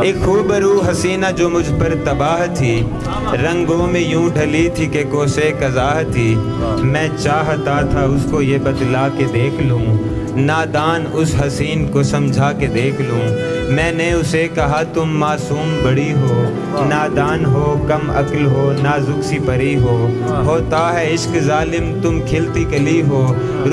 ایک خوبرو حسینہ جو مجھ پر تباہ تھی، رنگوں میں یوں ڈھلی تھی کہ کوسے قضاء تھی۔ میں چاہتا تھا اس کو یہ بتلا کے دیکھ لوں، نادان اس حسین کو سمجھا کے دیکھ لوں۔ میں نے اسے کہا تم معصوم بڑی ہو، نادان ہو، کم عقل ہو، نازک سی پری ہو۔ ہوتا ہے عشق ظالم تم کھلتی کلی ہو،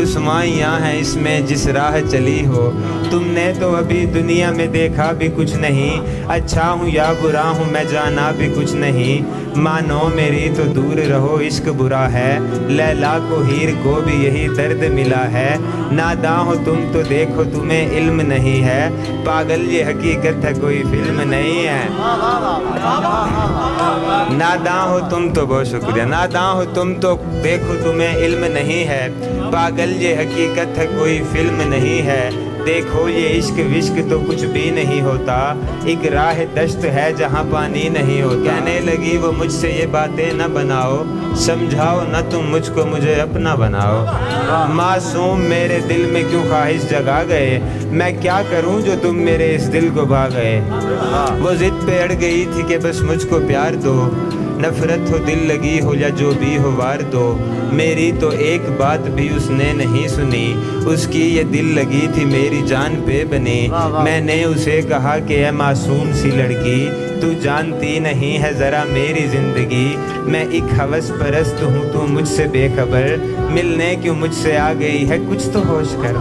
رسوائیاں ہیں اس میں جس راہ چلی ہو۔ تم نے تو ابھی دنیا میں دیکھا بھی کچھ نہیں، اچھا ہوں یا برا ہوں میں جانا بھی کچھ نہیں۔ مانو میری تو دور رہو عشق برا ہے، لیلا کو ہیر کو بھی یہی درد ملا ہے۔ ناداں ہو تم تو دیکھو تمہیں علم نہیں ہے، پاگل یہ حقیقت ہے کوئی فلم نہیں ہے۔ ناداں ہو تم تو، بہت شکریہ، ناداں ہو تم تو دیکھو تمہیں علم نہیں ہے، پاگل یہ حقیقت ہے کوئی فلم نہیں ہے۔ دیکھو یہ عشق وشق تو کچھ بھی نہیں ہوتا، ایک راہ دشت ہے جہاں پانی نہیں ہوتا۔ کہنے لگی وہ مجھ سے یہ باتیں نہ بناؤ، سمجھاؤ نہ تم مجھ کو مجھے اپنا بناؤ۔ معصوم میرے دل میں کیوں خواہش جگا گئے، میں کیا کروں جو تم میرے اس دل کو بھا گئے۔ وہ ضد پہ اڑ گئی تھی کہ بس مجھ کو پیار دو، نفرت ہو دل لگی ہو یا جو بھی ہو وار دو۔ میری تو ایک بات بھی اس نے نہیں سنی، اس کی یہ دل لگی تھی میری جان پہ بنی۔ میں نے اسے کہا کہ اے معصوم سی لڑکی، تو جانتی نہیں ہے ذرا میری زندگی۔ میں ایک ہوس پرست ہوں تو مجھ سے بے خبر، ملنے کیوں مجھ سے آ گئی ہے کچھ تو ہوش کر۔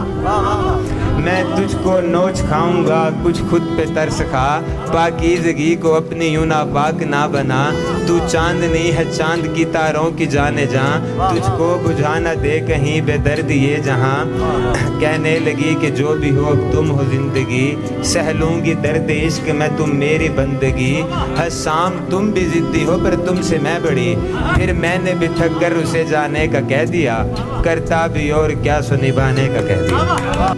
میں تجھ کو نوچ کھاؤں گا کچھ خود پہ ترس کھا، پاکیزگی کو اپنی یوں ناپاک نہ بنا۔ تو چاندنی ہے چاند کی تاروں کی جانے جاں، تجھ کو بجھا نہ دے کہیں بے درد یہ جہاں۔ کہنے لگی کہ جو بھی ہو اب تم ہو زندگی، سہ لوں گی درد عشق میں تم میری بندگی۔ حسام تم بھی ضدی ہو پر تم سے میں بڑی، پھر میں نے بھی تھک کر اسے جانے کا کہہ دیا، کرتا بھی اور کیا سو نبھانے کا کہہ دیا۔